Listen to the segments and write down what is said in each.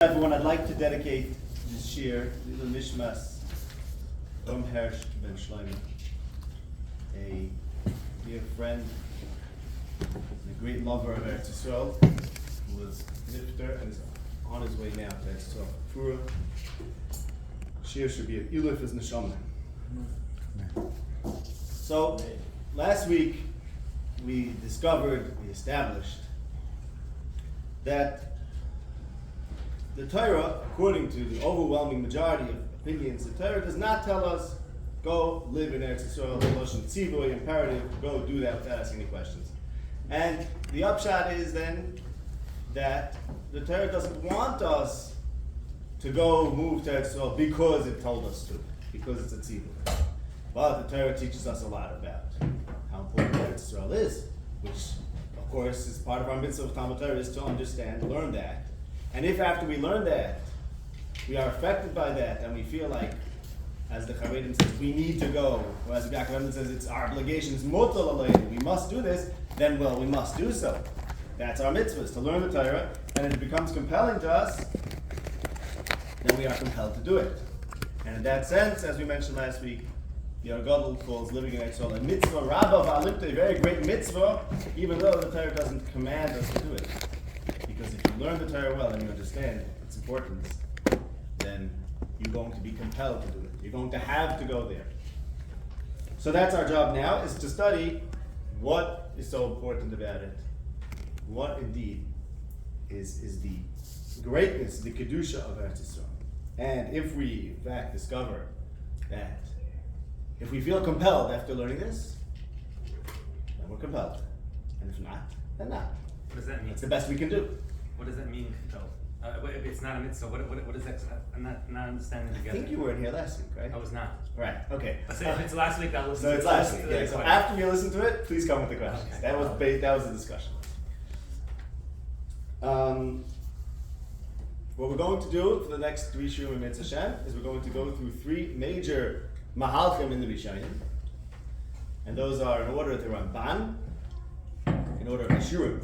Everyone, I'd like to dedicate this Shiur to the Nishmas Ram Hersh ben Shlomo, a dear friend and a great lover of Eretz Yisrael, who was nifter and is on his way now to Eretz Yisrael. Fura. Shiur should be an iluf as neshama. So, last week we established that the Torah, according to the overwhelming majority of opinions, the Torah does not tell us, go live in Eretz Yisrael, Lashon Tzivoy, imperative, go do that without asking any questions. And the upshot is then that the Torah doesn't want us to go move to Eretz Yisrael because it told us to, because it's a Tzivoy. But the Torah teaches us a lot about how important Eretz Yisrael is, which, of course, is part of our mitzvah of Talmud Torah, is to understand, learn that. And if after we learn that, we are affected by that, and we feel like, as the Chavedim says, we need to go, or as the Yaakov says, it's our obligation, it's mutal alaynu, we must do this, then, well, we must do so. That's our mitzvah, is to learn the Torah, and if it becomes compelling to us, then we are compelled to do it. And in that sense, as we mentioned last week, the Argadol calls living in Eretz Yisrael a mitzvah rabba v'alimta, a very great mitzvah, even though the Torah doesn't command us to do it. Because if you learn the Torah well and you understand its importance, then you're going to be compelled to do it. You're going to have to go there. So that's our job now, is to study what is so important about it. What indeed is the greatness, the kedusha of Eretz Yisrael. And if we, in fact, discover that if we feel compelled after learning this, then we're compelled. And if not, then not. What does that mean? It's the best we can do. What does that mean, compelled? If it's not a mitzvah, what is that? I'm not understanding I together. think you were in here last week, right? I was not. Right, okay. I said if it's last week, I'll listen So to it. it's last week, yeah. So after you listen to it, please come with the questions. Okay. That was the discussion. What we're going to do for the next three Shiurim in Mitzvah Hashem is we're going to go through three major mahalchim in the Rishonim. And those are in order of the Ramban, in order of the Shiurim.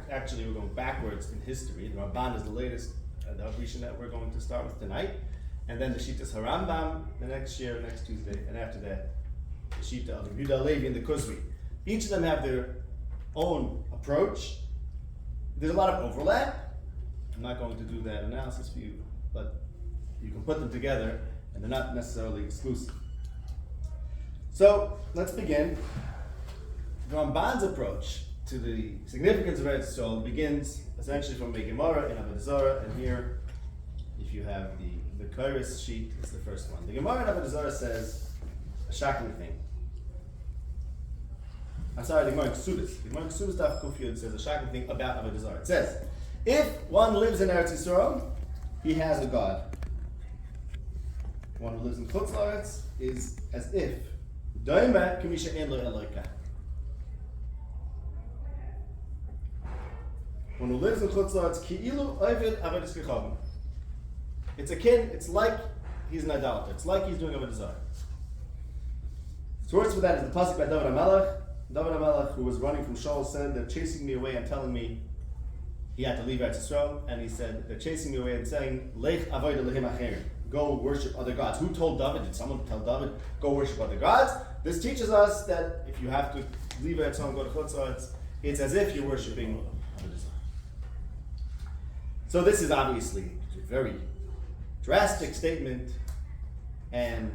Actually, we're going backwards in history. The Ramban is the latest Rishon that we're going to start with tonight. And then the Shittas HaRambam the next year, next Tuesday. And after that, the Shita of the Yehuda Levi and the Kuzri. Each of them have their own approach. There's a lot of overlap. I'm not going to do that analysis for you, but you can put them together, and they're not necessarily exclusive. So, let's begin. The Ramban's approach to the significance of Eretz Yisrael begins essentially from the Gemara in Avodah Zarah, and here, if you have the Kairos sheet, it's the first one. The Gemara in Avodah Zarah says a shocking thing. I'm sorry, the Gemara in Ksubis. The Gemara in Ksubis Daf Kuf Yud says a shocking thing about Avodah Zarah. It says, if one lives in Eretz Yisrael, he has a God. One who lives in Chutz La'aretz is as if Doimet Kamisha Ein Lo Eloka. One who lives in Chutz La'aretz, Ki'ilu Ovid Avodas Kechavim. It's akin, it's like he's an idolater. It's like he's doing Avodah Zarah. Source for that is the pasuk by David HaMelech. David HaMelech, who was running from Shaul, said, they're chasing me away and telling me he had to leave Eretz Yisrael, and he said, they're chasing me away and saying, Lech avoid lehim acherim. Go worship other gods. Who told David? Did someone tell David, go worship other gods? This teaches us that if you have to leave Eretz Yisrael and go to Chutz La'aretz, it's as if you're worshiping Avodah Zarah. So this is obviously a very drastic statement, and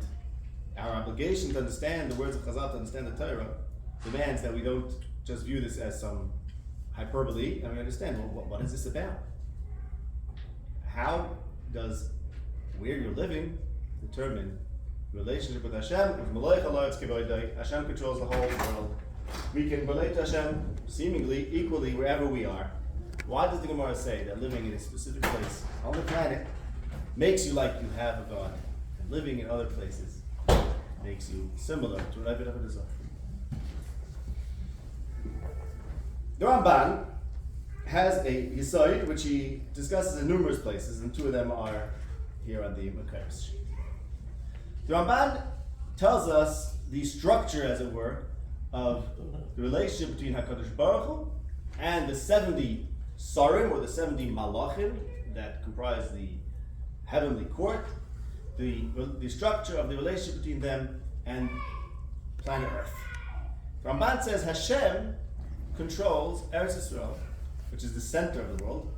our obligation to understand the words of Chazal, to understand the Torah, demands that we don't just view this as some hyperbole, and we understand, well, what is this about? How does where you're living determine relationship with Hashem? Hashem controls the whole world. We can relate to Hashem seemingly equally wherever we are. Why does the Gemara say that living in a specific place on the planet makes you like you have a God, and living in other places makes you similar to Rabbi Avodah Zarah? The Ramban has a Yisod which he discusses in numerous places, and two of them are here on the Makairos sheet. The Ramban tells us the structure, as it were, of the relationship between HaKadosh Baruch Hu and the 70 Sarim, or the 70 Malachim, that comprise the heavenly court, the structure of the relationship between them and planet Earth. Ramban says Hashem controls Eretz Yisrael, which is the center of the world,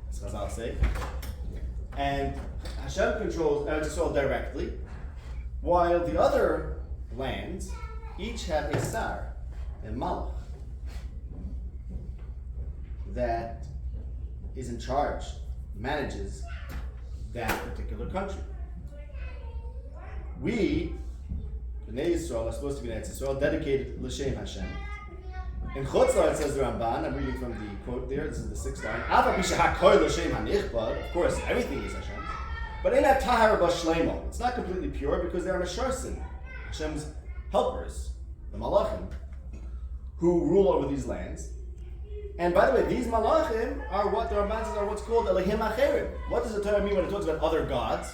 as Chazal say, and Hashem controls Eretz Yisrael directly, while the other lands each have a sar, a malach, that is in charge, manages that particular country. We, Bnei Yisrael, are supposed to be in Eretz Yisrael, dedicated l'shem Hashem. In Chutzlar, it says the Ramban, I'm reading from the quote there, this is the 6th line, of course, everything is Hashem, but in that tahar b'shleimo, it's not completely pure because there are Mesharsim, Hashem's helpers, the Malachim, who rule over these lands. And by the way, these Malachim are what the Ramban says are what's called Elohim Acherim. What does the Torah mean when it talks about other gods?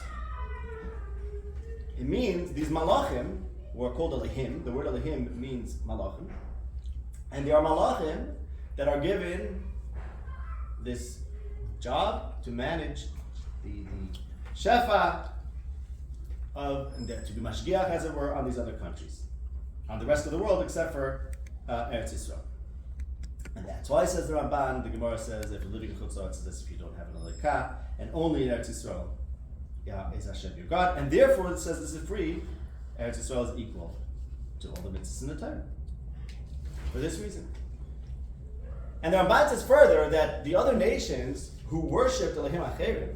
It means these Malachim, who are called Elohim, the word Elohim means Malachim, and they are Malachim that are given this job to manage the Shefa to be Mashgiach, as it were, on these other countries, on the rest of the world except for Eretz Yisrael. And that's why, says the Ramban, the Gemara says, if you're living in Chutz La'aretz, it says this if you don't have an Alekah, and only in Eretz Yisrael is Hashem your God, and therefore it says this is free, Eretz Yisrael is equal to all the mitzvahs in the Torah. For this reason. And the Ramban says further that the other nations who worshipped Elohim Acherim,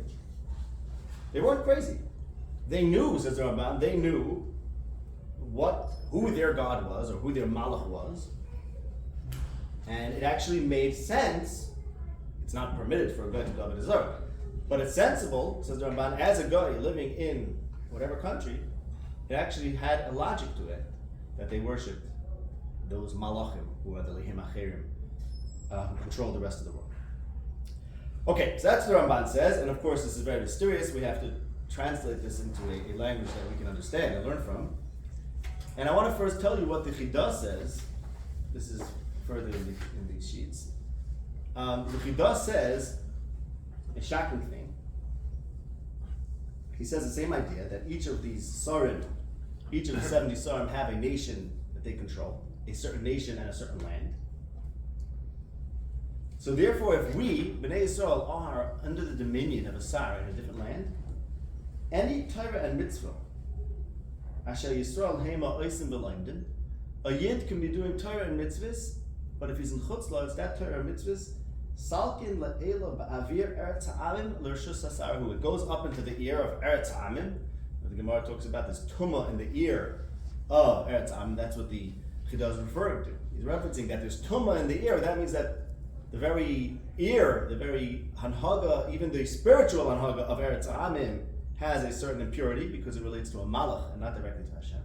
they weren't crazy. They knew, says the Ramban, they knew who their God was or who their Malach was. And it actually made sense. It's not permitted for a guy to go to the Zorah, but it's sensible, says the Ramban, as a guy living in whatever country, it actually had a logic to it that they worshipped those Malachim, who are the Elohim Acherim, who control the rest of the world. Okay, so that's what the Ramban says, and of course this is very mysterious. We have to translate this into a language that we can understand and learn from. And I want to first tell you what the Chidah says. This is further in these sheets. The Chidah says a shocking thing. He says the same idea that each of these Sarim, each of the 70 Sarim have a nation that they control, a certain nation and a certain land. So therefore, if we, Bnei Yisrael, are under the dominion of a Sar in a different land, any Torah and Mitzvah, Asher Yisrael Hema Oisim B'Loimdin, a Yid can be doing Torah and Mitzvahs, but if he's in Chutz La'aretz, that Torah and Mitzvahs, Salkin La'ela Ba'avir Eretz Ha'amim L'Rshus HaSarahu. It goes up into the ear of Eretz Ha'amim. The Gemara talks about this Tumah in the ear of Eretz Ha'amim. That's what the Chidah is referring to. He's referencing that there's Tumah in the ear. That means that the very ear, the very Hanhaga, even the spiritual Hanhaga of Eretz Ha'amim has a certain impurity because it relates to a Malach and not directly to Hashem.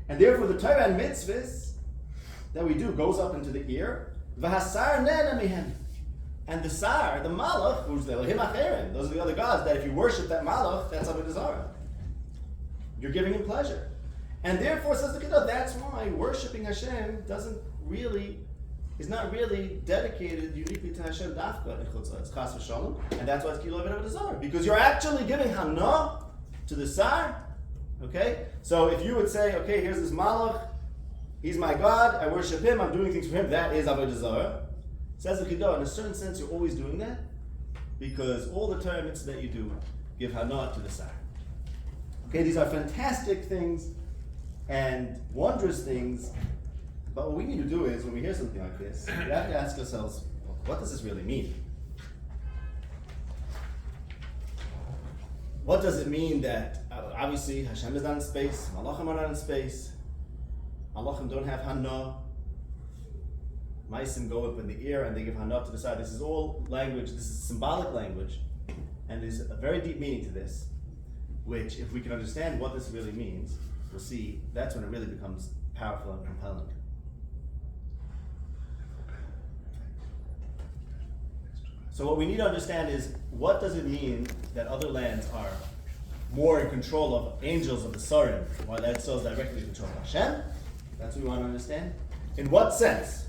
And therefore the Torah and Mitzvahs that we do goes up into the ear. V'hasar nena mihem. And the Sar, the Malach, who's the Elohim Acherim, those are the other gods, that if you worship that Malach, that's Avodah Zarah. You're giving him pleasure. And therefore, says the Chidah, that's why worshiping Hashem is not really dedicated uniquely to Hashem Dafka in Chutz La'aretz. It's Chas v'Shalom, and that's why it's Kilo Avodah Zarah, because you're actually giving Hana to the Sar. Okay? So if you would say, okay, here's this Malach, he's my God, I worship him, I'm doing things for him, that is Avodah Zarah. Says the Chidah, in a certain sense, you're always doing that, because all the Torah mitzvahs that you do give Hana to the Sar. Okay, these are fantastic things and wondrous things, but what we need to do is, when we hear something like this, we have to ask ourselves, what does this really mean? What does it mean that, obviously, Hashem is not in space, Malachim are not in space, Malachim don't have Hana, Maisim go up in the ear and they give Hana to the side. This is all language, this is symbolic language, and there's a very deep meaning to this, which, if we can understand what this really means, we'll see that's when it really becomes powerful and compelling. So what we need to understand is, what does it mean that other lands are more in control of angels of the Sarim, while that souls directly control Hashem? That's what we want to understand. In what sense?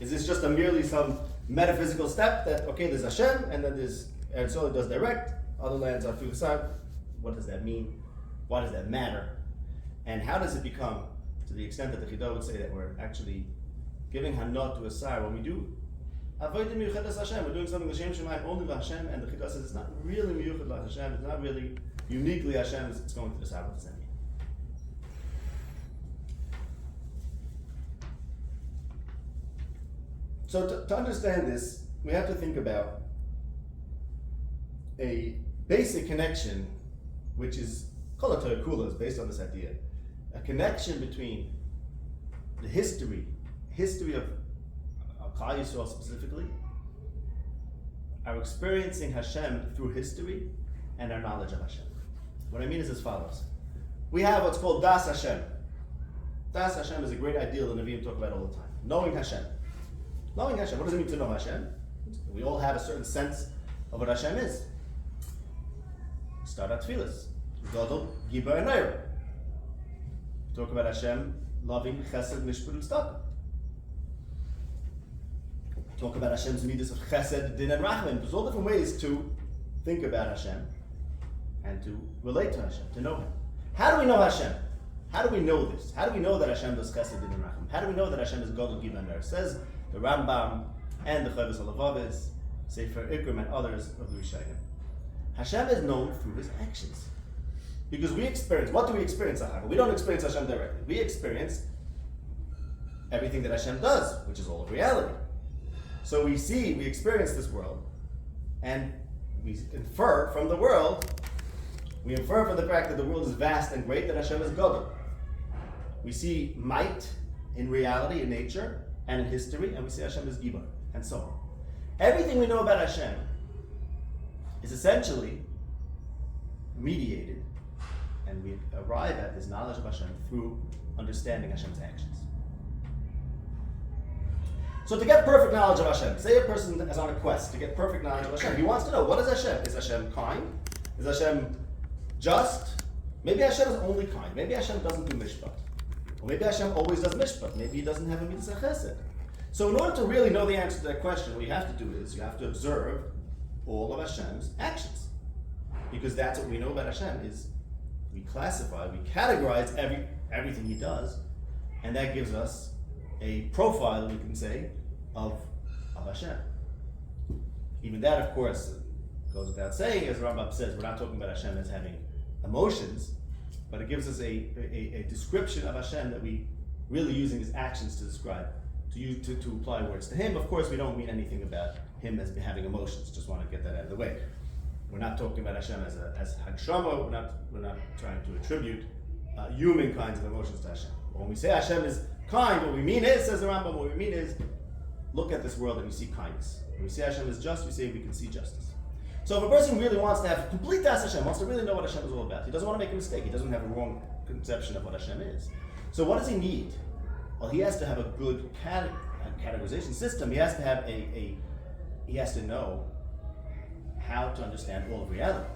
Is this just merely some metaphysical step that, okay, there's Hashem, and then there's Eretz Yisrael does direct, other lands are through the side. What does that mean? Why does that matter? And how does it become, to the extent that the Chidah would say that we're actually giving hanot to a sire when we do avodah miyuchedes Hashem, we're doing something l'shem shemayim only Hashem, and the Chidah says it's not really miyuched Hashem, it's not really uniquely Hashem, it's going to the sire. What does that mean? So to understand this, we have to think about a basic connection, which is Kol HaTorah Kula is based on this idea. A connection between the history of Klal Yisrael specifically, our experiencing Hashem through history, and our knowledge of Hashem. What I mean is as follows. We have what's called Das Hashem. Das Hashem is a great ideal the Nevi'im talk about all the time. Knowing Hashem. Knowing Hashem. What does it mean to know Hashem? We all have a certain sense of what Hashem is. Start at Tfilas. Godel, Gibar, and Nair. Talk about Hashem loving Chesed, Mishpat, and Tzedakah. Talk about Hashem's midas of Chesed, Din, and Rachman. There's all different ways to think about Hashem and to relate to Hashem, to know Him. How do we know Hashem? How do we know this? How do we know that Hashem does Chesed, Din, and Rachman? How do we know that Hashem is Godel, Gibar, and Nair? Says the Ramban and the Chovos HaLevavis, Sefer Ikrim, and others of the Rishayim. Hashem is known through His actions. Because we experience, what do we experience? We don't experience Hashem directly. We experience everything that Hashem does, which is all of reality. So we experience this world, and we infer from the world, we infer from the fact that the world is vast and great that Hashem is Godel. We see might in reality, in nature, and in history, and we see Hashem is Gibar, and so on. Everything we know about Hashem is essentially mediated, and we arrive at this knowledge of Hashem through understanding Hashem's actions. So to get perfect knowledge of Hashem, say a person is on a quest to get perfect knowledge of Hashem. He wants to know, what is Hashem? Is Hashem kind? Is Hashem just? Maybe Hashem is only kind. Maybe Hashem doesn't do mishpat. Or maybe Hashem always does mishpat. Maybe He doesn't have a mitzvah chesed. So in order to really know the answer to that question, what you have to do is you have to observe all of Hashem's actions. Because that's what we know about Hashem is we classify, we categorize everything He does, and that gives us a profile, we can say, of Hashem. Even that, of course, goes without saying, as Rabbi says, we're not talking about Hashem as having emotions, but it gives us a description of Hashem that we really using His actions to describe, to apply words to Him. Of course, we don't mean anything about Him as having emotions. Just want to get that out of the way. We're not talking about Hashem as Hagshama. We're not trying to attribute human kinds of emotions to Hashem. When we say Hashem is kind, what we mean is, says the Rambam, what we mean is, look at this world and you see kindness. When we say Hashem is just, we say we can see justice. So if a person really wants to have complete Das Hashem, wants to really know what Hashem is all about, he doesn't want to make a mistake, he doesn't have a wrong conception of what Hashem is. So what does he need? Well, he has to have a good categorization system. He has to have he has to know how to understand all of reality.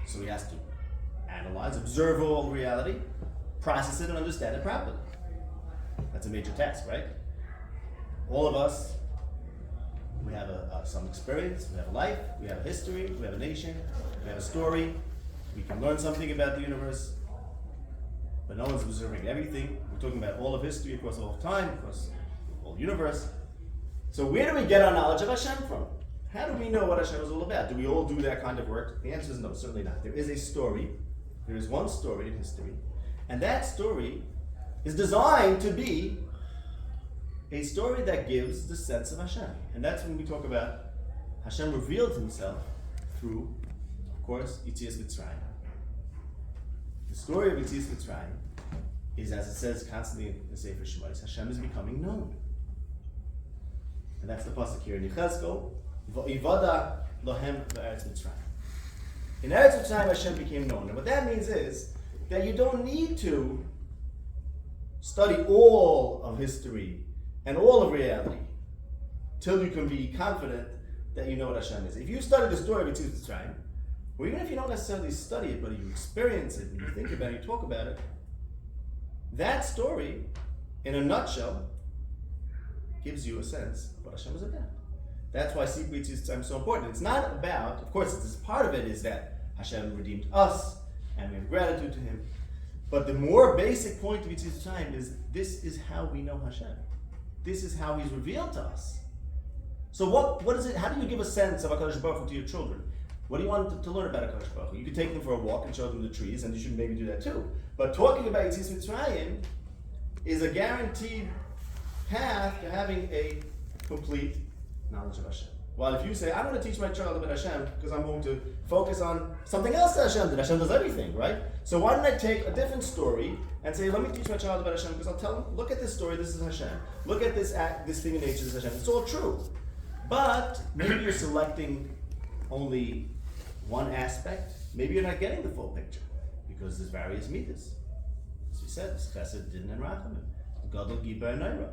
So he has to analyze, observe all of reality, process it, and understand it properly. That's a major task, right? All of us, we have some experience, we have a life, we have a history, we have a nation, we have a story, we can learn something about the universe, but no one's observing everything. We're talking about all of history, across all of time, across the whole universe. So where do we get our knowledge of Hashem from? How do we know what Hashem is all about? Do we all do that kind of work? The answer is no, certainly not. There is a story, there is one story in history, and that story is designed to be a story that gives the sense of Hashem. And that's when we talk about Hashem revealed Himself through, of course, Yitzias Mitzrayim. The story of Yitzias Mitzrayim is, as it says constantly in the Sefer Shemais, Hashem is becoming known. And that's the pasuk here in Yechezkel, V'ivada lohem v'eretz Mitzrayim. In Eretz Mitzrayim, Hashem became known. And what that means is that you don't need to study all of history and all of reality till you can be confident that you know what Hashem is. If you study the story of Yitzias Mitzrayim, or even if you don't necessarily study it, but you experience it, and you think about it, you talk about it, that story, in a nutshell, gives you a sense of what Hashem is about. That's why Sipur Yetzias Mitzrayim is so important. It's not about, of course, this part of it is that Hashem redeemed us, and we have gratitude to Him. But the more basic point of Yetzias Mitzrayim is this is how we know Hashem. This is how He's revealed to us. So what is it? How do you give a sense of HaKadosh Baruch Hu to your children? What do you want them to learn about HaKadosh Baruch Hu? You could take them for a walk and show them the trees, and you should maybe do that too. But talking about Yetzias Mitzrayim is a guaranteed path to having a complete knowledge of Hashem. While if you say, I'm going to teach my child about Hashem because I'm going to focus on something else that Hashem did. Hashem does everything, right? So why don't I take a different story and say, let me teach my child about Hashem because I'll tell them, look at this story, this is Hashem. Look at this act, this thing in nature, this is Hashem. It's all true. But maybe you're selecting only one aspect. Maybe you're not getting the full picture because there's various midas. As we said, there's chesed, din, and rachamim. Gadol, giba, and naira.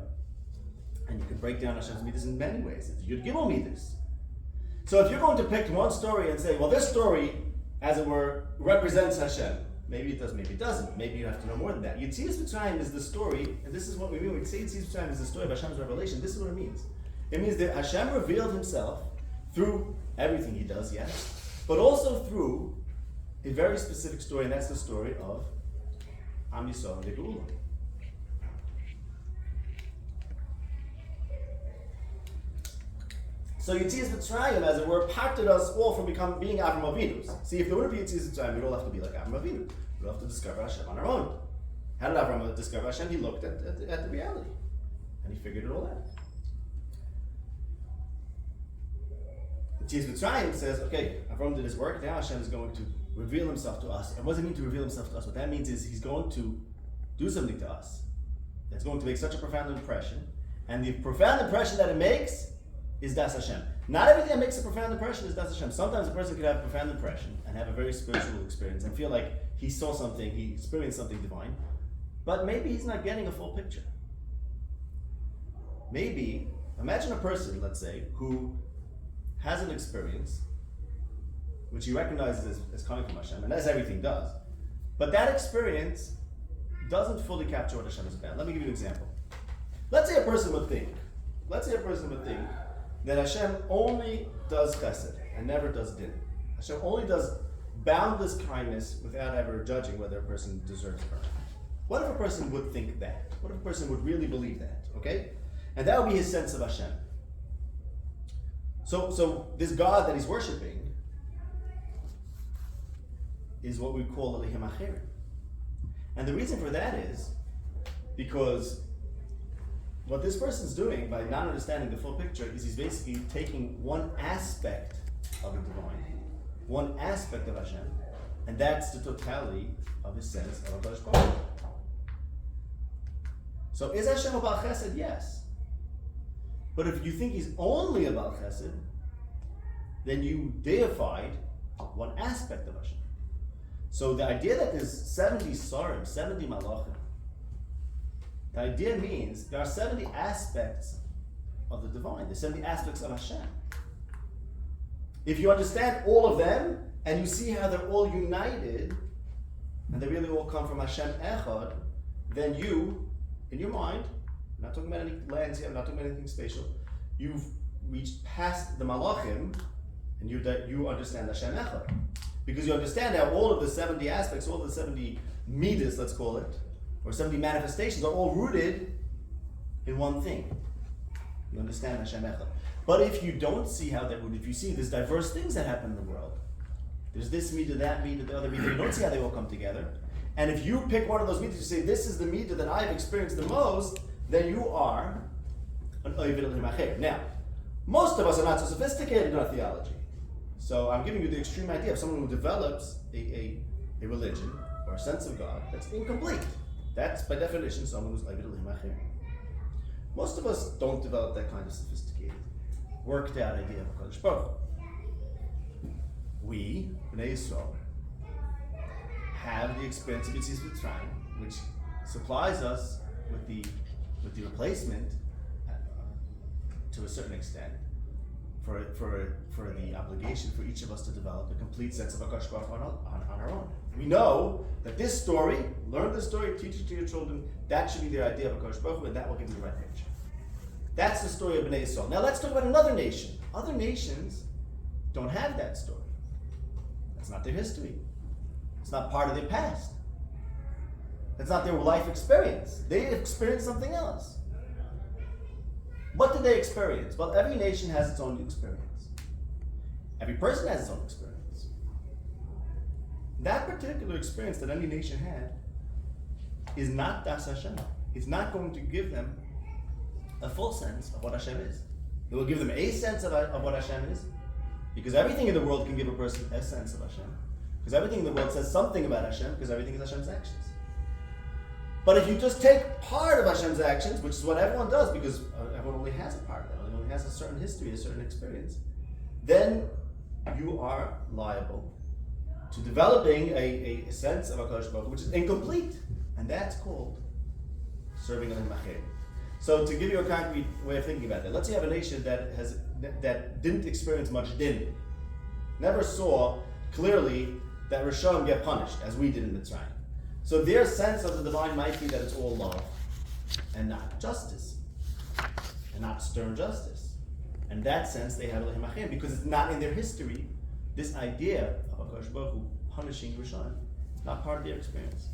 And you can break down Hashem's midas in many ways. It's Yud Gimel midas. So if you're going to pick one story and say, well, this story, as it were, represents Hashem. Maybe it does, maybe it doesn't. Maybe you have to know more than that. Yetzias Mitzrayim is the story, and this is what we mean when we say Yetzias Mitzrayim is the story of Hashem's revelation. This is what it means. It means that Hashem revealed Himself through everything He does, yes, but also through a very specific story, and that's the story of Am Yisrael and the Geula. So Yetzias Mitzrayim, as it were, parted us all from being Avram Avinu's. See, if there wouldn't be Yetzias Mitzrayim, we'd all have to be like Avram Avinu. We'd all have to discover Hashem on our own. How did Avram discover Hashem? He looked at the reality, and he figured it all out. Yetzias Mitzrayim says, okay, Avram did his work, now Hashem is going to reveal Himself to us. And what does it mean to reveal Himself to us? What that means is He's going to do something to us that's going to make such a profound impression, and the profound impression that it makes is Das Hashem. Not everything that makes a profound impression is Das Hashem. Sometimes a person could have a profound impression and have a very spiritual experience and feel like he saw something, he experienced something divine, but maybe he's not getting a full picture. Maybe, imagine a person, let's say, who has an experience which he recognizes as coming from Hashem, and as everything does, but that experience doesn't fully capture what Hashem is about. Let me give you an example. Let's say a person would think that Hashem only does chesed and never does din. Hashem only does boundless kindness without ever judging whether a person deserves it or not. What if a person would think that? What if a person would really believe that? Okay? And that would be his sense of Hashem. So this God that he's worshiping is what we call Elohim Acherim. And the reason for that is because what this person's doing by not understanding the full picture is he's basically taking one aspect of the divine, one aspect of Hashem, and that's the totality of his sense of HaKadosh Baruch Hu. So is Hashem about chesed? Yes. But if you think he's only about chesed, then you deified one aspect of Hashem. So the idea that there's 70 sarim, 70 malachim, the idea means there are 70 aspects of the divine. There's 70 aspects of Hashem. If you understand all of them, and you see how they're all united, and they really all come from Hashem Echad, then you, in your mind, I'm not talking about any lands here, I'm not talking about anything spatial, you've reached past the malachim, and you understand Hashem Echad. Because you understand how all of the 70 aspects, all of the 70 midas, let's call it, or 70 manifestations are all rooted in one thing. You understand Hashem Echad. But if you don't see how they're rooted, if you see there's diverse things that happen in the world, there's this midah, that midah, the other midah, you don't see how they all come together. And if you pick one of those midahs, you say, this is the midah that I've experienced the most, then you are an Oived Elohim Acher. Now, most of us are not so sophisticated in our theology. So I'm giving you the extreme idea of someone who develops a religion or a sense of God that's incomplete. That's, by definition, someone who's Oived Elohim Acher. Most of us don't develop that kind of sophisticated, worked out idea of HaKadosh Baruch Hu. We, Bnei Yisrael, have the experience of Yetzias Mitzrayim, which supplies us with the replacement, to a certain extent, for the obligation for each of us to develop a complete sense of HaKadosh Baruch Hu on our own. We know that this story, learn this story, teach it to your children, that should be their idea of HaKadosh Baruch Hu, and that will give you the right picture. That's the story of Bnei Yisrael. Now let's talk about another nation. Other nations don't have that story. That's not their history. It's not part of their past. That's not their life experience. They experienced something else. What did they experience? Well, every nation has its own experience. Every person has its own experience. That particular experience that any nation had is not Das Hashem. It's not going to give them a full sense of what Hashem is. It will give them a sense of what Hashem is, because everything in the world can give a person a sense of Hashem. Because everything in the world says something about Hashem, because everything is Hashem's actions. But if you just take part of Hashem's actions, which is what everyone does, because everyone only has a part of that, everyone only has a certain history, a certain experience, then you are liable to developing a sense of HaKadosh Baruch Hu, which is incomplete. And that's called serving Elohim Acher. So to give you a concrete way of thinking about that, let's say you have a nation that didn't experience much din, never saw clearly that Rishon get punished, as we did in Mitzrayim. So their sense of the divine might be that it's all love and not justice, and not stern justice. In that sense, they have Elohim Acher, because it's not in their history. This idea of HaKadosh Baruch Hu punishing Rishon is not part of their experience.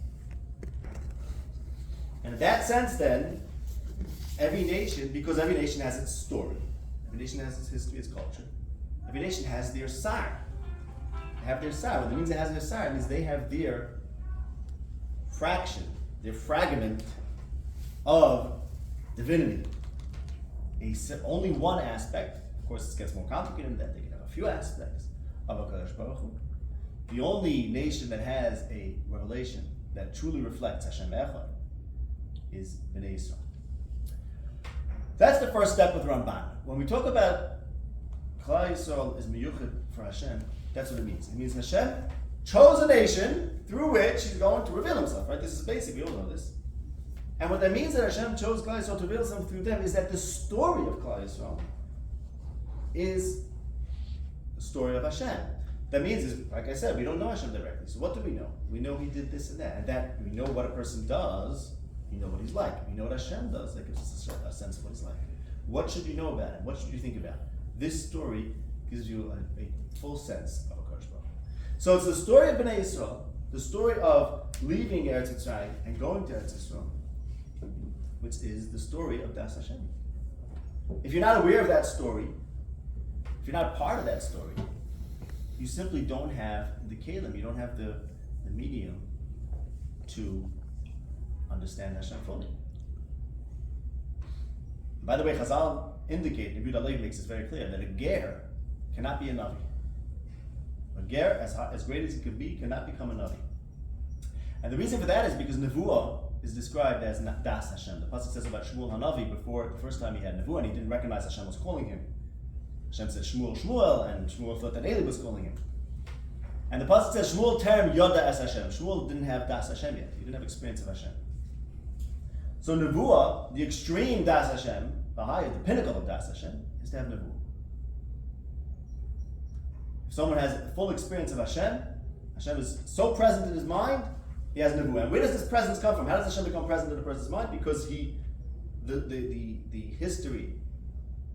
And in that sense, then, every nation, because every nation has its story, every nation has its history, its culture, every nation has their sar. They have their sar. What it means it has their sar, it means they have their fraction, their fragment of divinity. Only one aspect, of course it gets more complicated than that, they can have a few aspects of HaKadosh Baruch Hu. The only nation that has a revelation that truly reflects Hashem Echad is Bnei Yisrael. That's the first step with Ramban. When we talk about Klal Yisrael is miyuchad for Hashem, that's what it means. It means Hashem chose a nation through which He's going to reveal Himself. Right? This is basic. We all know this. And what that means that Hashem chose Klal Yisrael to reveal Himself through them is that the story of Klal Yisrael is the story of Hashem. That means, is, like I said, we don't know Hashem directly. So what do we know? We know He did this and that. And that we know what a person does. We know what He's like. We know what Hashem does. That gives us a sense of what He's like. What should you know about Him? What should you think about? This story gives you a full sense of HaKadosh Baruch Hu. So it's the story of Bnei Yisrael, the story of leaving Eretz Yisrael and going to Eretz Yisrael, which is the story of Das Hashem. If you're not aware of that story, if you're not part of that story, you simply don't have the kelim, you don't have the medium to understand Hashem fully. By the way, Chazal indicate, Rabbi Alevi makes this very clear, that a ger cannot be a navi. A ger, as great as he could be, cannot become a navi. And the reason for that is because nevuah is described as das Hashem. The pasuk says about Shmuel Hanavi, before the first time he had nevuah, and he didn't recognize Hashem was calling him. Hashem said Shmuel, Shmuel, and Shmuel thought that Eli was calling him. And the pasuk says Shmuel terem yoda as Hashem. Shmuel didn't have das Hashem yet. He didn't have experience of Hashem. So nevuah, the extreme das Hashem, the higher, the pinnacle of das Hashem, is to have nevuah. If someone has a full experience of Hashem, Hashem is so present in his mind, he has nevuah. And where does this presence come from? How does Hashem become present in a person's mind? Because the history,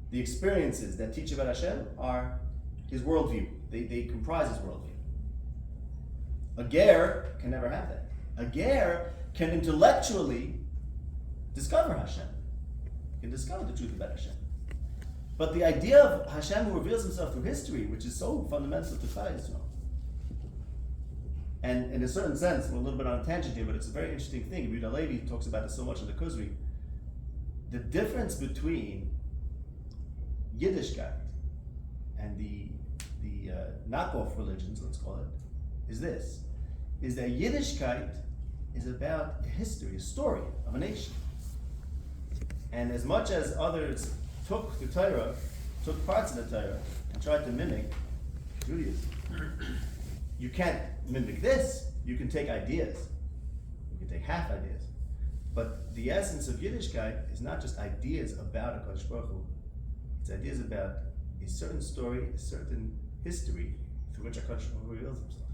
the experiences that teach about Hashem are his worldview. They comprise his worldview. A ger can never have that. A ger can intellectually discover Hashem. Can discover the truth about Hashem. But the idea of Hashem who reveals himself through history, which is so fundamental to Klal Yisrael, and in a certain sense, we're a little bit on a tangent here, but it's a very interesting thing. Rabbi Alevi talks about it so much in the Kuzri. The difference between Yiddishkeit and the knockoff religions, let's call it, is this: is that Yiddishkeit is about a history, a story of a nation. And as much as others took the Torah, took parts of the Torah, and tried to mimic Judaism, you can't mimic this. You can take ideas. You can take half ideas. But the essence of Yiddishkeit is not just ideas about HaKadosh Baruch Hu. It's ideas about a certain story, a certain history through which HaKadosh Baruch Hu reveals himself.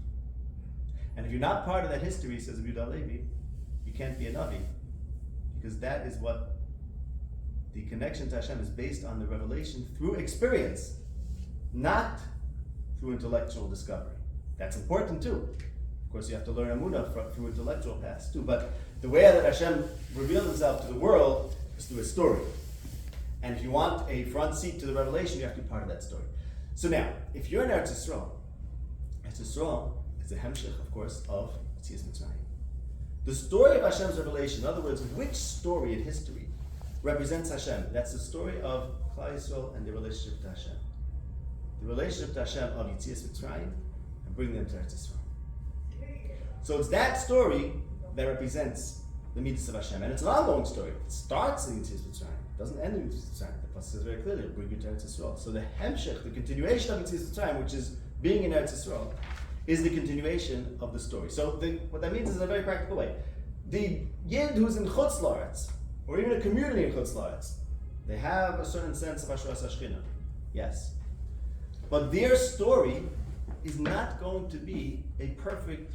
And if you're not part of that history, says Rabbi Alevi, you can't be a Navi. Because that is what the connection to Hashem is based on the revelation through experience, not through intellectual discovery. That's important too. Of course, you have to learn Emunah through intellectual paths too. But the way that Hashem reveals himself to the world is through a story. And if you want a front seat to the revelation, you have to be part of that story. So now, if you're in Eretz Yisrael is a hemshech, of course, of Yetzias Mitzrayim. The story of Hashem's revelation, in other words, which story in history represents Hashem? That's the story of Klal Yisrael and the relationship to Hashem. The relationship to Hashem of Yetzias Mitzrayim and bringing them to Eretz Yisrael. So it's that story that represents the mitzvahs of Hashem, and it's an ongoing story. It starts in Yetzias Mitzrayim. It doesn't end in Yetzias Mitzrayim. The pasuk says very clearly, "It'll bring you to Eretz Yisrael." So the hemshech, the continuation of Yetzias Mitzrayim, which is being in Eretz Yisrael, is the continuation of the story. So what that means is in a very practical way. The Yid who's in Chutz La'aretz, or even a community in Chutz La'aretz, they have a certain sense of Hashras HaShechina. Yes. But their story is not going to be a perfect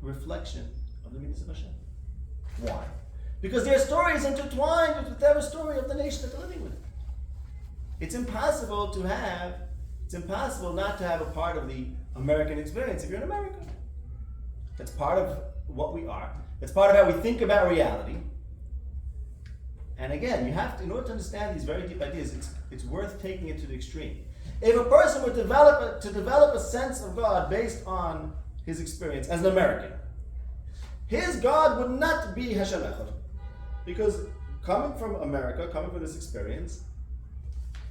reflection of the mitzvahs of Hashem. Why? Because their story is intertwined with whatever story of the nation that they're living with. It's impossible not to have a part of the American experience if you're in America. That's part of what we are. That's part of how we think about reality. And again, you have to, in order to understand these very deep ideas, it's worth taking it to the extreme. If a person were to develop a sense of God based on his experience as an American, his God would not be Hashem Echad. Because coming from America, coming from this experience,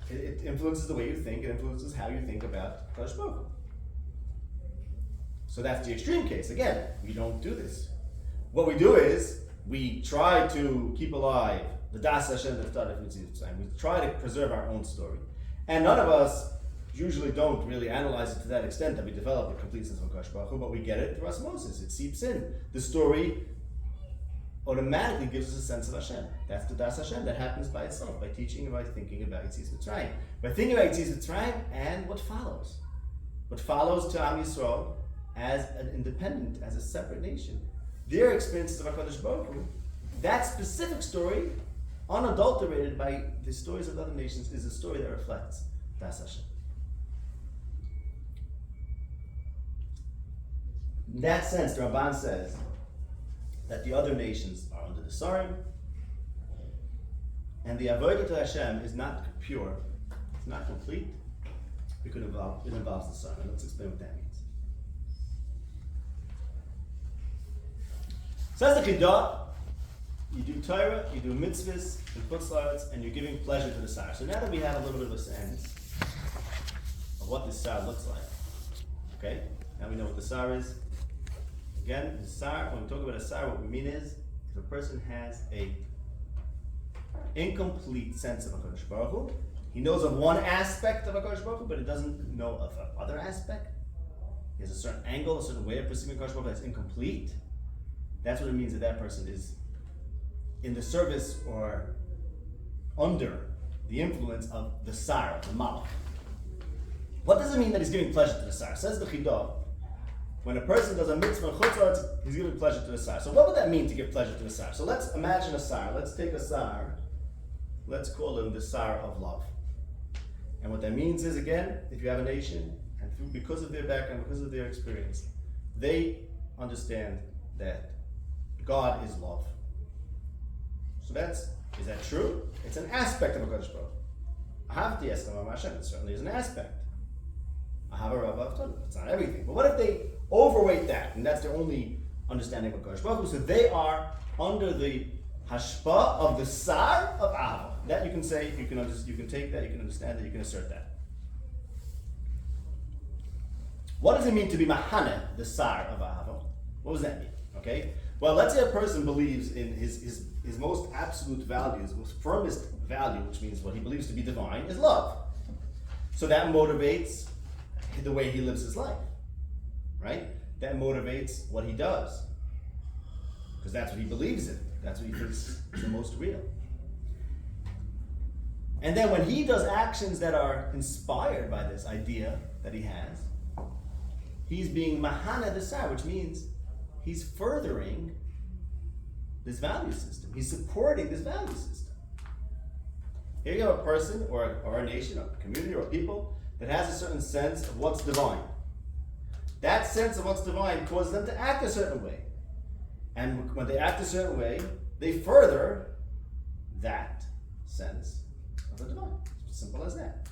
it influences the way you think, it influences how you think about Kadosh Baruch Hu. So that's the extreme case. Again, we don't do this. What we do is, we try to keep alive the Das Hashem that started from Yetzias Mitzrayim. We try to preserve our own story. And none of us usually don't really analyze it to that extent that we develop a complete sense of Kadosh Baruch Hu, but we get it through osmosis. It seeps in. The story automatically gives us a sense of Hashem. That's the Das Hashem that happens by itself, by teaching and by thinking about Yetzias Mitzrayim. By thinking about Yetzias Mitzrayim and what follows. What follows to Am Yisrael as an independent, as a separate nation. Their experiences of HaKadosh Baruch Hu, that specific story, unadulterated by the stories of other nations, is a story that reflects Das Hashem. In that sense, the Ramban says that the other nations are under the Sarim, and the avodah to Hashem is not pure, it's not complete, because it involves the Sarim. Let's explain what that means. Says the Chidah, you do Torah, you do mitzvahs, and Chutz La'aretz, and you're giving pleasure to the Sar. So now that we have a little bit of a sense of what this Sar looks like, okay? Now we know what the Sar is. Again, the Sar, when we talk about a Sar, what we mean is, if a person has a incomplete sense of HaKadosh Baruch Hu, he knows of one aspect of HaKadosh Baruch Hu, but he doesn't know of another aspect. He has a certain angle, a certain way of perceiving HaKadosh Baruch Hu that's incomplete. That's what it means that person is in the service or under the influence of the Sar, the Malach. What does it mean that he's giving pleasure to the Sar? Says the Chidah, when a person does a mitzvah in Chutz La'aretz, he's giving pleasure to the Sar. So what would that mean to give pleasure to the Sar? So let's imagine a Sar. Let's take a Sar. Let's call him the Sar of love. And what that means is, again, if you have a nation, and because of their background, because of their experience, they understand that God is love. So is that true? It's an aspect of HaKadosh Baruch Hu. Ahavti Eskom Hashem, it certainly is an aspect. Ahava Rav Avtanu, it's not everything. But what if they overweight that, and that's their only understanding of HaKadosh Baruch Hu? So they are under the hashpa of the Sar of Ahava. That you can say, you can take that, you can understand that, you can assert that. What does it mean to be Mahane, the Sar of Ahava? What does that mean? Okay? Well, let's say a person believes in his most absolute value, his most firmest value, which means what he believes to be divine, is love. So that motivates the way he lives his life, right? That motivates what he does, because that's what he believes in. That's what he thinks is the most real. And then when he does actions that are inspired by this idea that he has, he's being Mahana Desar, which means he's furthering this value system. He's supporting this value system. Here you have a person or a nation or a community or a people that has a certain sense of what's divine. That sense of what's divine causes them to act a certain way. And when they act a certain way, they further that sense of the divine. It's as simple as that.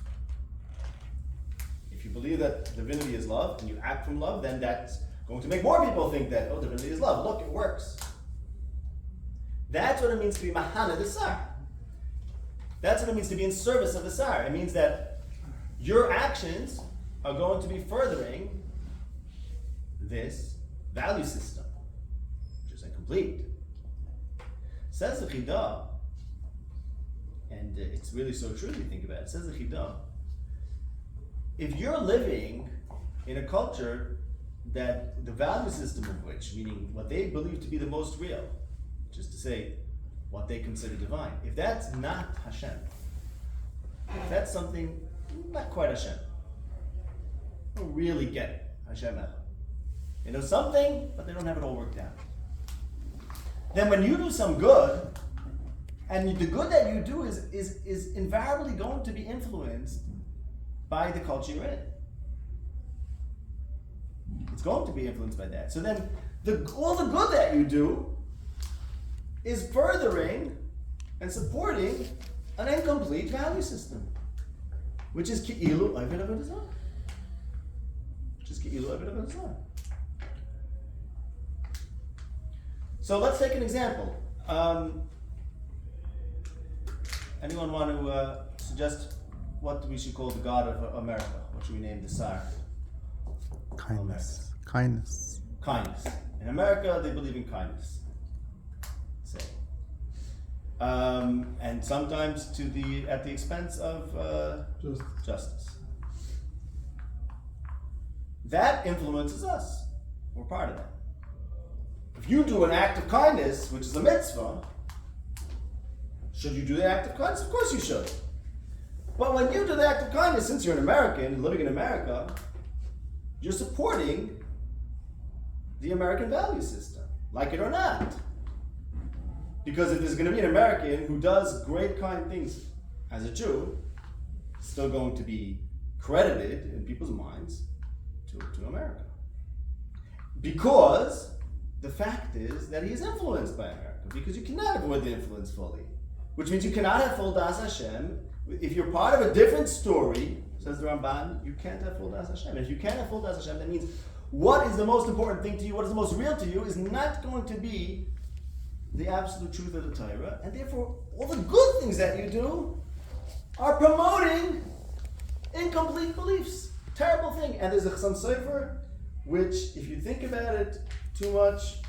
If you believe that divinity is love and you act from love, then that's going to make more people think that, oh, divinity is love. Look, it works. That's what it means to be mahana the sar. That's what it means to be in service of the sar. It means that your actions are going to be furthering this value system, which is incomplete. Says the Chidah, and it's really so true if you think about it. Says the Chidah, if you're living in a culture that the value system of which, meaning what they believe to be the most real, just to say what they consider divine, if that's not Hashem, if that's something not quite Hashem, they don't really get Hashem Echad. They know something, but they don't have it all worked out. Then when you do some good, and the good that you do is invariably going to be influenced by the culture you're in. It's going to be influenced by that. So then all the good that you do is furthering and supporting an incomplete value system, which is ki'ilu aved avodah. Which is ki'ilu aved avodah. So let's take an example. Anyone want to suggest what we should call the God of America? What should we name the Sar? Kindness. Kindness. Kindness. In America, they believe in kindness. Say. And sometimes at the expense of justice. That influences us. We're part of that. If you do an act of kindness, which is a mitzvah, should you do the act of kindness? Of course you should. But when you do the act of kindness, since you're an American living in America, you're supporting the American value system, like it or not. Because if there's going to be an American who does great kind things as a Jew, it's still going to be credited in people's minds to America. Because the fact is that he is influenced by America, because you cannot avoid the influence fully. Which means you cannot have full Das Hashem. If you're part of a different story, says the Ramban, you can't have full Das Hashem. And if you can't have full Das Hashem, that means what is the most important thing to you, what is the most real to you, is not going to be the absolute truth of the Torah. And therefore, all the good things that you do are promoting incomplete beliefs. Terrible thing. And there's some sefer, which, if you think about it too much,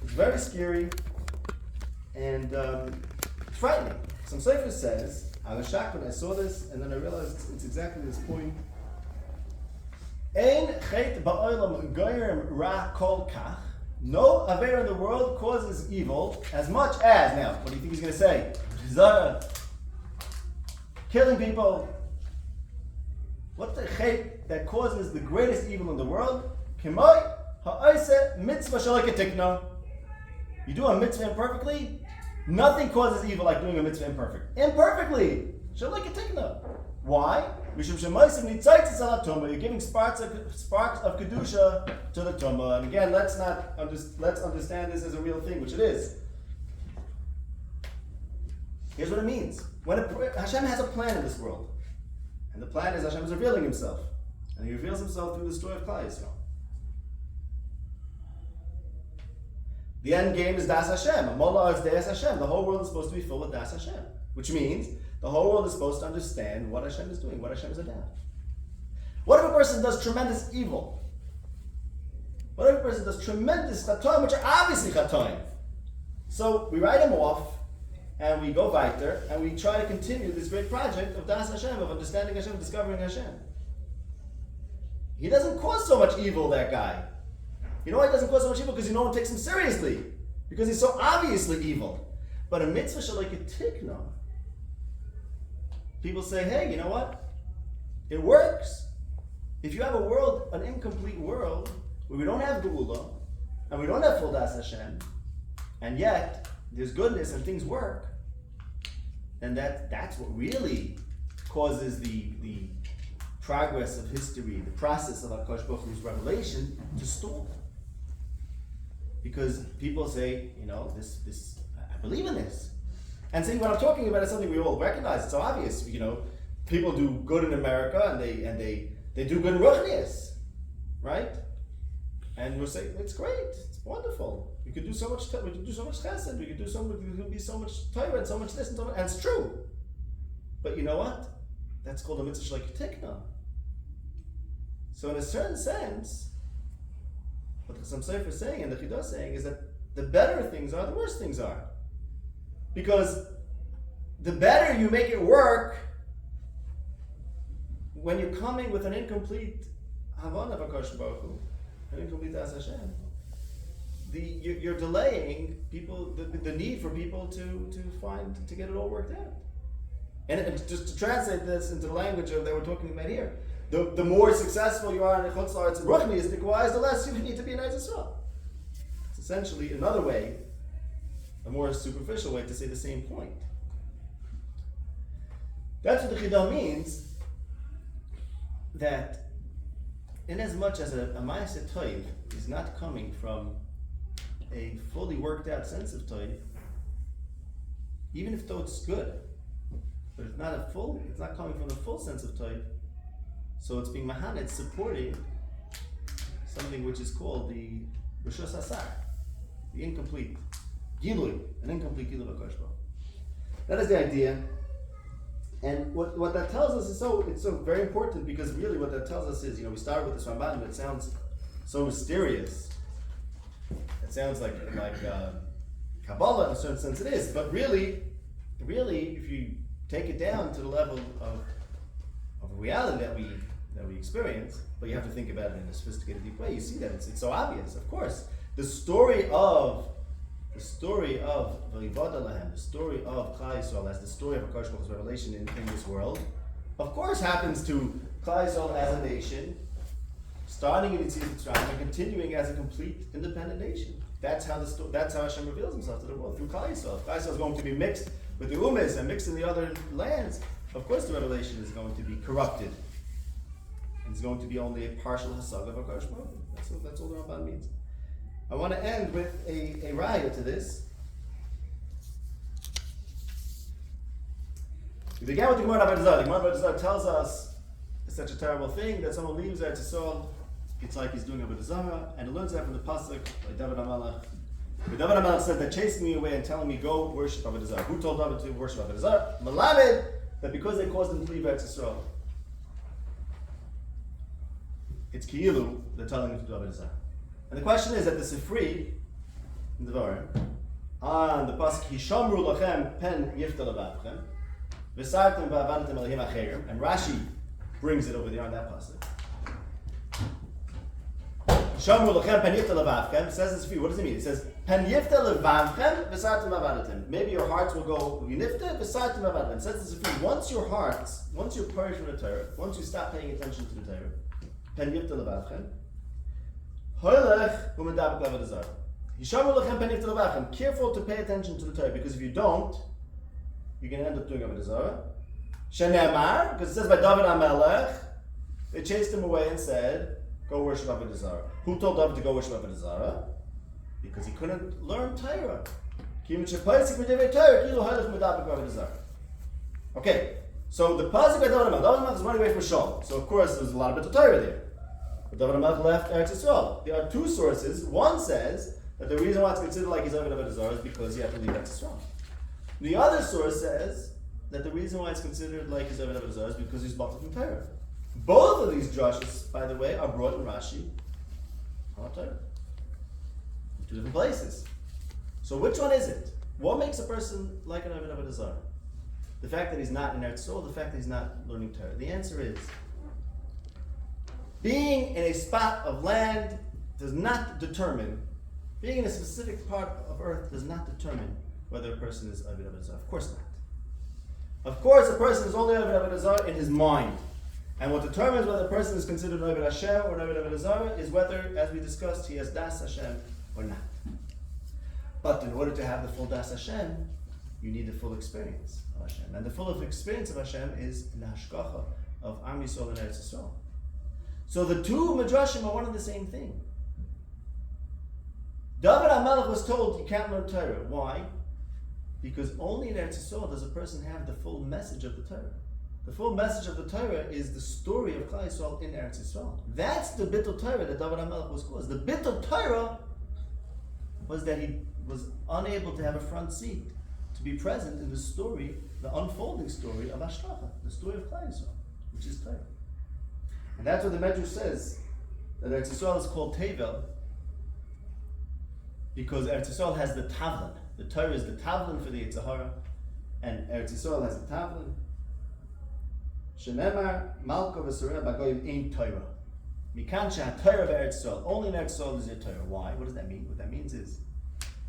it's very scary and it's frightening. Some sefer says, I was shocked when I saw this, and then I realized it's exactly this point. Ein chet ba'olam goyim ra kol kach. No aver in the world causes evil as much as, now, what do you think he's going to say? Zara, killing people. What's the chet that causes the greatest evil in the world? Kemoi ha'oise mitzvah shaliketikna. You do a mitzvah imperfectly, nothing causes evil like doing a mitzvah imperfectly. Shaliketikna. Why? You're giving sparks of kedusha to the tumah. And again, let's understand this as a real thing, which it is. Here's what it means. Hashem has a plan in this world, and the plan is Hashem is revealing Himself, and He reveals Himself through the story of Klal Yisrael. The end game is Das Hashem. Amola is Das Hashem. The whole world is supposed to be full of Das Hashem, which means the whole world is supposed to understand what Hashem is doing, what Hashem is about. What if a person does tremendous evil? What if a person does tremendous chatoim, which are obviously chatoim? So we write him off, and we go weiter, and we try to continue this great project of Das Hashem, of understanding Hashem, discovering Hashem. He doesn't cause so much evil, that guy. You know why he doesn't cause so much evil? Because no one takes him seriously. Because he's so obviously evil. But a mitzvah shaliketikna, people say, hey, you know what? It works. If you have a world, an incomplete world, where we don't have Geula, and we don't have full Das Hashem, and yet there's goodness and things work, then that's what really causes the progress of history, the process of HaKadosh Baruch Hu's revelation to stall. Because people say, this I believe in this. And see, what I'm talking about is something we all recognize. It's so obvious. People do good in America, and they do good in Ruchnias, right? And we'll say it's great, it's wonderful. We could do so much. We could do so much chesed. We could do so much. We could be so much Torah and so much this and so much. And it's true. But you know what? That's called a mitzvah like tikna. So in a certain sense, what the Chasam Sofer is saying and the Chidah is saying is that the better things are, the worse things are. Because the better you make it work, when you're coming with an incomplete Havana of HaKadosh Baruch Hu, an incomplete Das Hashem, you're delaying people, the need for people to get it all worked out. And just to translate this into the language that we're talking about here, the more successful you are in the Chutz La'aretz and Ruchniistic-wise, the less you need to be in Eretz Yisrael. It's essentially another way, a more superficial way to say the same point. That's what the Chidah means, that in as much as a Ma'aseh Toiv is not coming from a fully worked out sense of Toiv, even if though it's good, but it's not coming from the full sense of Toiv, so it's being Mahaned, supporting something which is called the Rishus Hasar, the incomplete Gilui, an incomplete Gilui HaKadosh Baruch Hu. That is the idea. And what that tells us is it's so very important, because really what that tells us is, we start with this Ramban, and it sounds so mysterious. It sounds like Kabbalah in a certain sense it is, but really, if you take it down to the level of reality that we experience, but you have to think about it in a sophisticated, deep way, you see that it's so obvious. Of course, the story of V'Yivad Alehem, the story of Klal Yisrael as the story of HaKadosh Baruch Hu's revelation in this world, of course happens to Klal Yisrael as a nation, starting in Yetzias Mitzrayim and continuing as a complete independent nation. That's how Hashem reveals Himself to the world, through Klal Yisrael. If Klal Yisrael is going to be mixed with the Umas and mixed in the other lands, of course the revelation is going to be corrupted. And it's going to be only a partial Hasag of HaKadosh Baruch Hu. That's all the Ramban means. I want to end with a raya to this. We began with the Gemara Rabbi Zar. The Gemara Rabbi Zar tells us it's such a terrible thing that someone leaves Eretz Yisrael, it's like he's doing Avodah Zarah, and he learns that from the pasuk by David HaMelech. David HaMelech said, "They're chasing me away and telling me go worship Avodah Zarah." Who told David to worship Avodah Zarah? Malamed, that because they caused him to leave Eretz Yisrael, it's Ki'ilu, they're telling him to do Avodah Zarah. And the question is that the Sifri in the Dvarim, on the pasuk Hishamru lachem pen yifta levavchem v'sartem v'avantem elahim acherim, and Rashi brings it over there on that pasuk. Hishamru lachem pen yifta levavchem says the Sifri. What does it mean? It says pen yifta levavchem v'sartem v'avantem. Maybe your hearts will go yinifta v'sartem v'avantem. It says the Sifri. Once you're purged from the Torah, once you stop paying attention to the Torah, pen yifta levavchem. Careful to pay attention to the Torah, because if you don't, you're going to end up doing Avodah Zarah. Shenemar, because it says by David HaMelech, they chased him away and said, go worship Avodah Zarah. Who told David to go worship Avodah Zarah? Because he couldn't learn Torah. Okay, so the pasuk by David HaMelech is running away from Shalom. So of course there's a lot of bit of Torah there. But David HaMelech left Eretz Yisrael. There are two sources. One says that the reason why it's considered like he's over Avodah Zarah is because he had to leave Eretz Yisrael. The other source says that the reason why it's considered like he's over Avodah Zarah is because he's blocked from Torah. Both of these drushes, by the way, are brought in Rashi on Torah. Two different places. So which one is it? What makes a person like an Avodah Zarah? The fact that he's not in Eretz Yisrael, the fact that he's not learning Torah. The answer is, being in a spot of land does not determine, being in a specific part of earth does not determine whether a person is Avodah Zarah. Of course not. Of course, a person is only Avodah Zarah in his mind. And what determines whether a person is considered an Avodah Hashem or an Avodah Zarah is whether, as we discussed, he has Das Hashem or not. But in order to have the full Das Hashem, you need the full experience of Hashem. And the full experience of Hashem is in the hashgacha of Am Yisrael and Eretz Yisrael. So the two Midrashim are one and the same thing. David HaMelech was told you can't learn Torah. Why? Because only in Eretz Yisrael does a person have the full message of the Torah. The full message of the Torah is the story of Klal Yisrael in Eretz Yisrael. That's the Bittul Torah that David HaMelech was caused. The Bittul Torah was that he was unable to have a front seat to be present in the story, the unfolding story of Hashgacha, the story of Klal Yisrael, which is Torah. And that's what the Medrash says, that Eretz Yisrael is called Tevel, because Eretz Yisrael has the Tavlin. The Torah is the Tavlin for the Yetzer Hara, and Eretz Yisrael has the Tavlin. Shenemar Malko v'Soreh Bagoyim Ein Torah. Mikan sheha Torah v'Eretz Yisrael. Only in Eretz Yisrael is there Torah. Why? What does that mean? What that means is,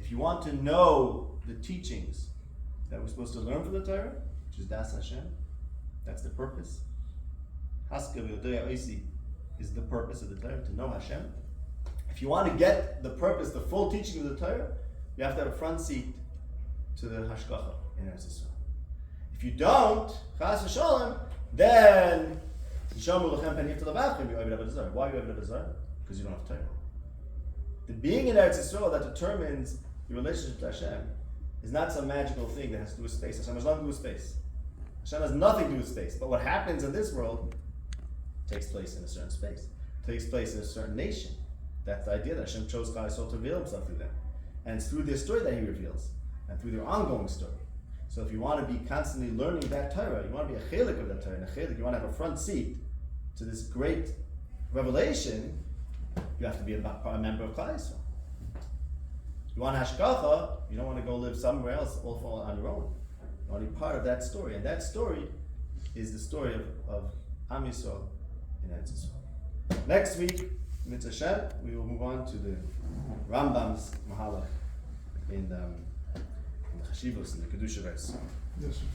if you want to know the teachings that we're supposed to learn from the Torah, which is Das Hashem, that's the purpose. Haska v'Yodaya Oisi is the purpose of the Torah, to know Hashem. If you want to get the purpose, the full teaching of the Torah, you have to have a front seat to the Hashgacha in Eretz Yisrael. If you don't, Chas v'Sholem, then why are you Eved Azar? Because you don't have Torah. The being in Eretz Yisrael that determines your relationship to Hashem is not some magical thing that has to do with space. Hashem has nothing to do with space. Hashem has nothing to do with space. But what happens in this world takes place in a certain space, takes place in a certain nation. That's the idea that Hashem chose Klal Yisrael to reveal Himself through them, and it's through their story that He reveals, and through their ongoing story. So if you want to be constantly learning that Torah, you want to be a chelik of that Torah, and a chelik, you want to have a front seat to this great revelation, you have to be a member of Klal Yisrael. You want hashgacha, you don't want to go live somewhere else all on your own. You want to be part of that story, and that story is the story of Am Yisrael in Eretz Yisrael. Next week, Mitzvah Shem, we will move on to the Rambam's Mahalach in the Chashivos, in the Kedusha verse. Yes.